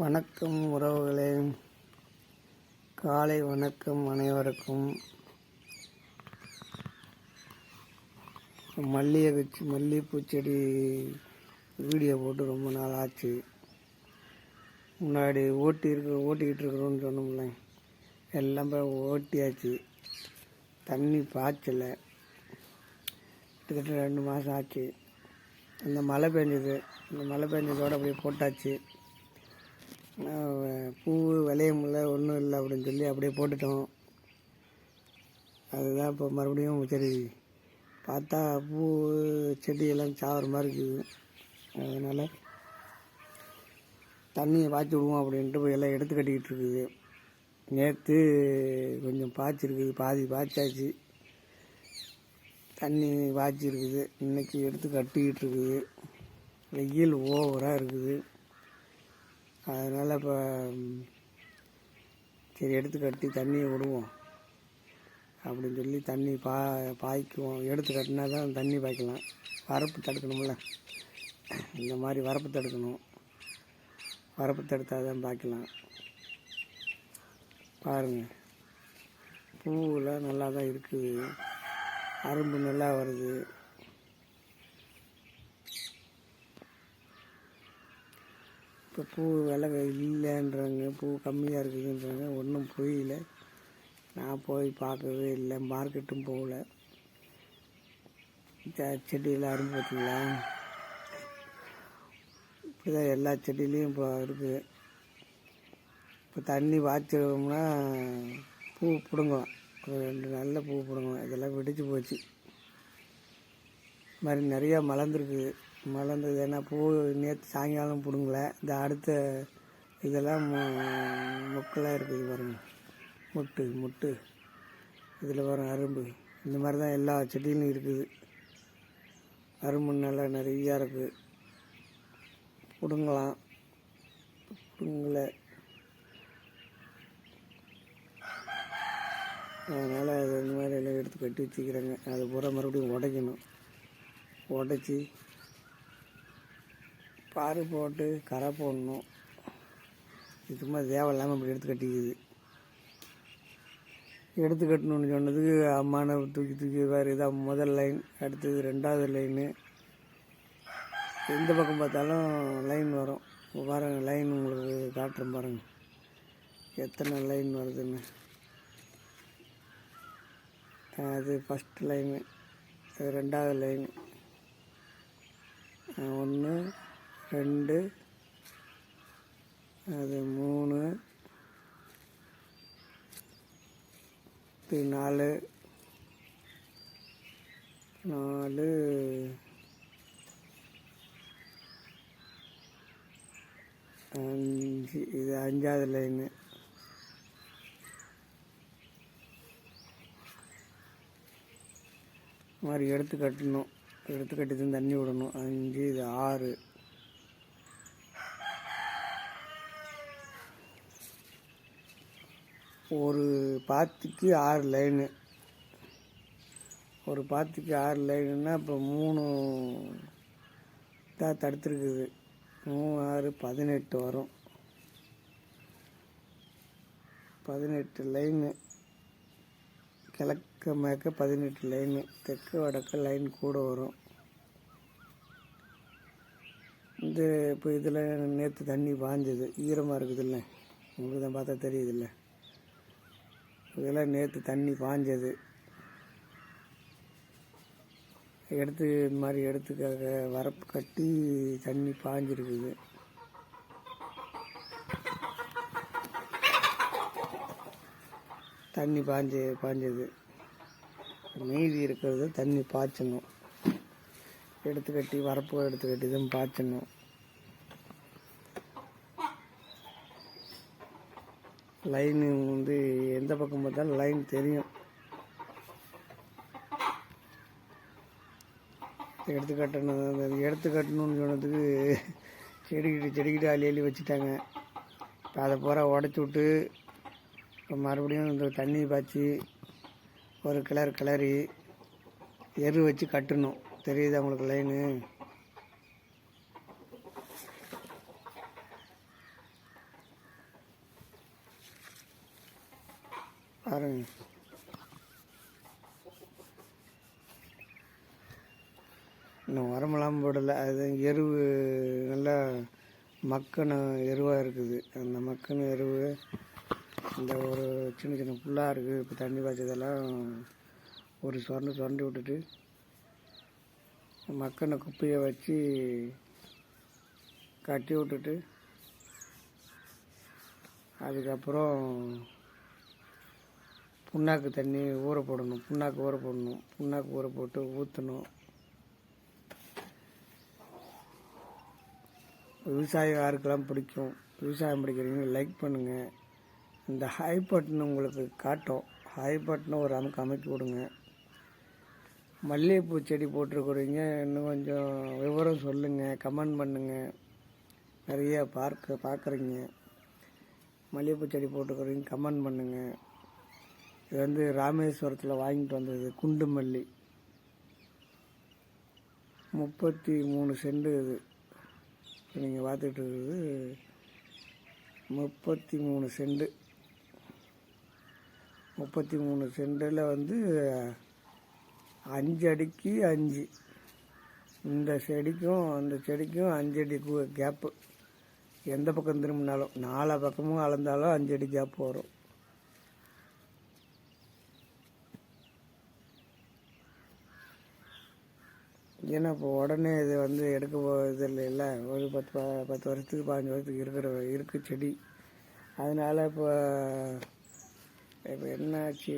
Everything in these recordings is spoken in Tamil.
வணக்கம் உறவுகளே, காலை வணக்கம் அனைவருக்கும். மல்லிகைப்பூ செடி வீடியோ போட்டு ரொம்ப நாள் ஆச்சு. முன்னாடி ஓட்டிக்கிட்டு இருக்கிறோன்னு சொன்னோம்ல, எல்லாம் போய் ஓட்டியாச்சு. தண்ணி பாய்ச்சலை, கிட்டத்தட்ட 2 மாதம் ஆச்சு. இந்த மழை பெஞ்சதோடு அப்படியே போட்டாச்சு. பூ விளையும்ல, ஒன்றும் இல்லை அப்படின்னு சொல்லி அப்படியே போட்டுட்டோம். அதுதான் இப்போ மறுபடியும் சரி பார்த்தா பூ செடியெல்லாம் சாகிற மாதிரி இருக்குது. அதனால் தண்ணியை பாய்ச்சி விடுவோம் அப்படின்ட்டு போய் எல்லாம் எடுத்து கட்டிக்கிட்டு இருக்குது. நேற்று கொஞ்சம் பாய்ச்சிருக்குது, பாதி பாய்ச்சாச்சு. தண்ணி பாய்ச்சிருக்குது. இன்றைக்கி எடுத்து கட்டிக்கிட்டு இருக்குது. வெயில் ஓவராக இருக்குது. அதனால் இப்போ சரி எடுத்து கட்டி தண்ணியை விடுவோம் அப்படின்னு சொல்லி தண்ணி பாய்க்குவோம். எடுத்து கட்டினா தான் தண்ணி பாய்க்கலாம். வரப்பு தடுக்கணும்ல, இந்த மாதிரி வரப்பு தடுக்கணும். வரப்பு தடுத்தால் தான் பாய்க்கலாம். பாருங்கள், பூவெலாம் நல்லா தான் இருக்குது. அரும்பு நல்லா வருது. இப்போ பூ விலை இல்லைன்றாங்க, பூ கம்மியாக இருக்குதுன்றாங்க. ஒன்றும் புரியல. நான் போய் பார்க்கவே இல்லை, மார்க்கெட்டும் போகல. செடியில் அரும்பு பார்த்தீங்களா, இப்படிதான் எல்லா செடியிலையும் இப்போ இருக்குது. இப்போ தண்ணி வாய்ச்சிடுவோம்னா பூ பிடுங்கலாம். ஒரு 2 நாளில் பூ பிடுங்கலாம். இதெல்லாம் வெடிச்சு போச்சு. இது மாதிரி நிறையா மலர்ந்துருக்குது. மலர்ந்தது ஏன்னா பூ நேற்று சாயங்காலம் பிடுங்கல. இந்த அடுத்த இதெல்லாம் மொக்கெல்லாம் இருக்குது பாருங்கள். முட்டு இதில் வரும் அரும்பு. இந்த மாதிரி தான் எல்லா செடியிலும் இருக்குது. அரும்பு நல்லா நிறையா இருக்குது. பிடுங்கலாம். பிடுங்கலை, அதனால் அது இந்த மாதிரி எல்லாம் எடுத்து கட்டி வச்சுக்கிறாங்க. அது பூரா மறுபடியும் உடைக்கணும். உடைச்சி பாரு போட்டு கரை போடணும். இது சும்மா தேவையில்லாமல் இப்படி எடுத்து கட்டிக்குது. எடுத்து கட்டணும்னு சொன்னதுக்கு அம்மான தூக்கி வேறு இதாக முதல் லைன், அடுத்தது 2வது லைனு. எந்த பக்கம் பார்த்தாலும் லைன் வரும். பாருங்கள், லைன் உங்களுக்கு காட்டுறேன் பாருங்கள் எத்தனை லைன் வருதுன்னு. அது ஃபஸ்ட்டு லைனு, அது 2வது லைனு. 1 2 அது 3 4 5 இது 5வது லைனு. மாதிரி எடுத்து கட்டணும். எடுத்து கட்டி தான் தண்ணி விடணும். 5 இது 6. ஒரு பாத்திக்கு 6 லைனு. ஒரு பாத்திக்கு 6 லைனுன்னா இப்போ 3 தான் தடுத்துருக்குது. 3 6 18 வரும். 18 லைனு. கிழக்க மேற்க 18 லைனு. தெற்கு வடக்க லைன் கூட வரும். இந்த இப்போ இதில் நேற்று தண்ணி பாய்ஞ்சது, ஈரமாக இருக்குதுல்ல, உங்களுக்கு தான் பார்த்தா தெரியுதில்ல. இதெல்லாம் நேற்று தண்ணி பாய்ஞ்சது. எடுத்து இந்த மாதிரி எடுத்துக்காக வரப்பு கட்டி தண்ணி பாய்ஞ்சிருக்குது. தண்ணி பாய்ஞ்சது. மீதி இருக்கிறது தண்ணி பாய்ச்சணும். எடுத்து கட்டி வரப்பு எடுத்து கட்டி தான் பாய்ச்சணும். லைனு எந்த பக்கம் பார்த்தாலும் லைன் தெரியும். எடுத்து கட்டணும்னு சொன்னதுக்கு செடிக்கிட்டு அள்ளி வச்சுட்டாங்க. இப்போ அதை பூரா உடச்சி விட்டு இப்போ மறுபடியும் இந்த தண்ணி பாய்ச்சி ஒரு கிளறி எரு வச்சு கட்டணும். தெரியுது அவங்களுக்கு லைனு. பாருங்க. இன்னும் உரமெல்லாம் போடலை. அது எருவு நல்லா மக்கின எருவாக இருக்குது. அந்த மக்கின எருவு இந்த ஒரு சின்ன சின்ன புல்லாக இருக்குது. இப்போ தண்ணி பாய்ச்சதெல்லாம் ஒரு சுரண்டி விட்டுட்டு மக்கின குப்பையை வச்சு கட்டி விட்டுட்டு அதுக்கப்புறம் புண்ணாக்கு தண்ணி ஊற போடணும். புண்ணாக்கு ஊற போட்டு ஊற்றணும். விவசாயம் யாருக்கெல்லாம் பிடிக்கும், விவசாயம் பிடிக்கிறீங்க லைக் பண்ணுங்கள். இந்த ஹை பட்டன் உங்களுக்கு காட்டும். ஹை பட்டனை ஒரு அமைக்கி விடுங்க. மல்லிகைப்பூ செடி போட்டிருக்கிறீங்க, இன்னும் கொஞ்சம் விவரம் சொல்லுங்கள், கமெண்ட் பண்ணுங்கள். நிறைய பார்க்குறீங்க. மல்லிகைப்பூ செடி போட்டிருக்கிறீங்க, கமெண்ட் பண்ணுங்கள். இது ராமேஸ்வரத்தில் வாங்கிட்டு வந்தது குண்டு மல்லி. 33 செண்டு. இது நீங்கள் பார்த்துட்டு இருக்குது 33 செண்டு. 33 செண்டில் 5 அடிக்கு 5. இந்த செடிக்கும் அந்த செடிக்கும் 5 அடி கேப்பு. எந்த பக்கம் திரும்பினாலும் 4 பக்கமும் அளந்தாலும் 5 அடி கேப் வரும். ஏன்னா இப்போ உடனே இது எடுக்க போகிறது இல்லைல்ல. ஒரு 10 வருஷத்துக்கு 15 வருஷத்துக்கு இருக்கு செடி. அதனால் இப்போ என்னாச்சு,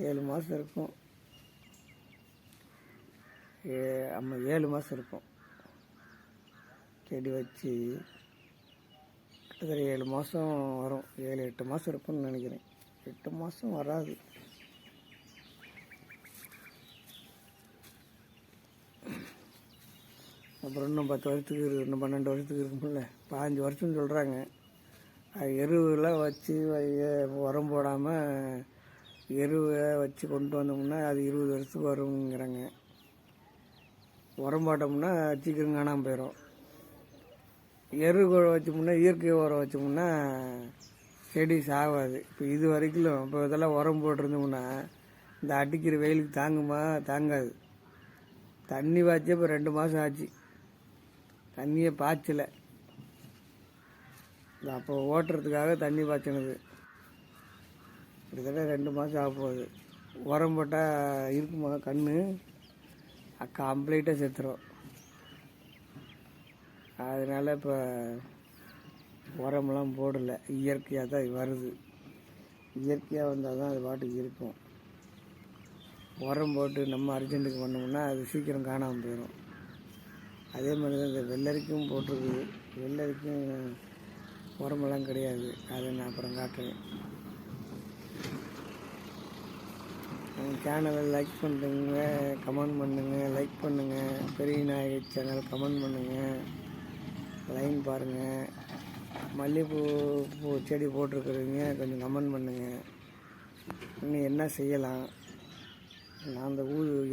7 மாதம் இருக்கும். 7 மாதம் இருக்கும் செடி வச்சு. கிட்டத்தட்ட 7 மாதம் வரும். 7-8 மாதம் இருக்கும்னு நினைக்கிறேன். 8 மாதம் வராது. அப்புறம் இன்னும் 10 வருஷத்துக்கு இருக்குது. இன்னும் 12 வருஷத்துக்கு இருக்கும்ல. 15 வருஷம்னு சொல்கிறாங்க. எருவெல்லாம் வச்சு உரம் போடாமல் எருவை வச்சு கொண்டு வந்தோம்னா அது 20 வருஷத்துக்கு வருங்கிறாங்க. உரம் போட்டோம்னா சீக்கிரம் காணாமல் போயிடும். எரு வச்சோம்னா இயற்கை உரம் வச்சோம்னா செடி சாகாது. இப்போ இது வரைக்கும் இப்போ இதெல்லாம் உரம் போட்டிருந்தோம்னா இந்த அடிக்கிற வெயிலுக்கு தாங்குமா? தாங்காது. தண்ணி பாய்ச்சி இப்போ 2 மாதம் ஆச்சு. தண்ணியை பாய்ச்சலை. அப்போ ஓட்டுறதுக்காக தண்ணி பாய்ச்சினது. கிட்டத்தட்ட 2 மாதம் ஆக போகுது. உரம் போட்டால் இருக்குமா? கன்று கம்ப்ளீட்டாக செத்துரும். அதனால் இப்போ உரமெல்லாம் போடலை. இயற்கையாக தான் வருது. இயற்கையாக வந்தால் தான் அது பாட்டுக்கு இருக்கும். உரம் போட்டு நம்ம அர்ஜென்ட்டுக்கு பண்ணோம்னா அது சீக்கிரம் காணாமல் போயிடும். அதே மாதிரி தான் இந்த வெள்ளரிக்கும் போட்டிருக்குது. வெள்ளரிக்கும் உரமெல்லாம் கிடையாது. அதை நான் அப்புறம் காட்டுறேன். சேனலை லைக் பண்ணுங்க, கமெண்ட் பண்ணுங்கள். லைக் பண்ணுங்கள். பெரிய நாயகி சேனல் கமெண்ட் பண்ணுங்கள். லைன் பாருங்கள். மல்லிகைப்பூ செடி போட்டிருக்குறீங்க, கொஞ்சம் கமெண்ட் பண்ணுங்கள். இன்னும் என்ன செய்யலாம்? நான் அந்த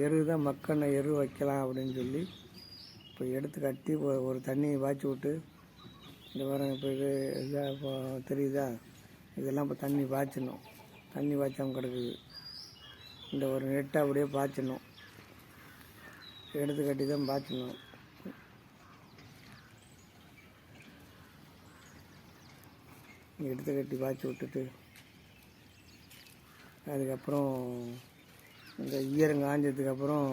எரு தான் மக்கான எரு வைக்கலாம் அப்படின்னு சொல்லி இப்போ எடுத்து கட்டி ஒரு தண்ணியை பாய்ச்சி விட்டு இந்த வாரம் இப்போ இது இதாக இப்போ தெரியுதா? இதெல்லாம் இப்போ தண்ணி பாய்ச்சணும். தண்ணி பாய்ச்சாமல் கிடக்குது. இந்த ஒரு நெட்டை அப்படியே பாய்ச்சணும். எடுத்து கட்டி தான் பாய்ச்சணும். எடுத்து கட்டி பாய்ச்சி விட்டுட்டு அதுக்கப்புறம் இந்த ஈரம் காஞ்சதுக்கப்புறம்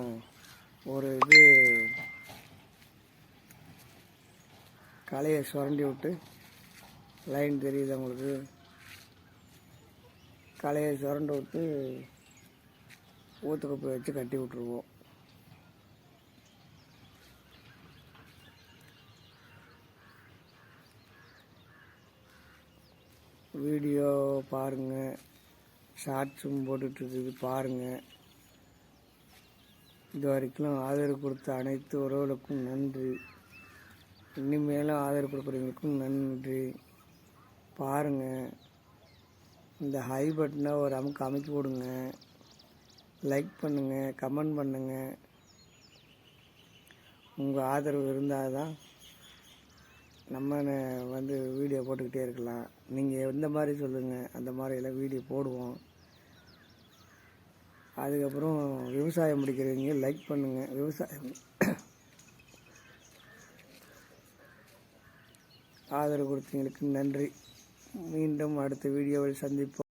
ஒரு களையை சுரண்டி விட்டு, லைன் தெரியுது உங்களுக்கு? களையை சுரண்டி விட்டு ஊற்றுக்கொப்பை வச்சு கட்டி விட்ருவோம். வீடியோ பாருங்கள். ஷார்ட்ஸும் போட்டுட்ருக்குது, பாருங்கள். இது வரைக்கும் ஆதரவு கொடுத்த அனைத்து உறவுகளுக்கும் நன்றி. இனிமேலும் ஆதரவு கொடுக்குறவங்களுக்கும் நன்றி. பாருங்கள். இந்த ஹை பட்டனை ஒரு அமைக்கி விடுங்க. லைக் பண்ணுங்கள், கமெண்ட் பண்ணுங்கள். உங்கள் ஆதரவு இருந்தால் தான் நம்ம வந்து வீடியோ போட்டுக்கிட்டே இருக்கலாம். நீங்கள் எந்த மாதிரி சொல்லுங்கள், அந்த மாதிரியெல்லாம் வீடியோ போடுவோம். அதுக்கப்புறம் விவசாயம் பிடிக்கிறவங்க லைக் பண்ணுங்கள். விவசாயம் ஆதரவு கொடுத்தவங்களுக்கு நன்றி. மீண்டும் அடுத்த வீடியோவில் சந்திப்போம்.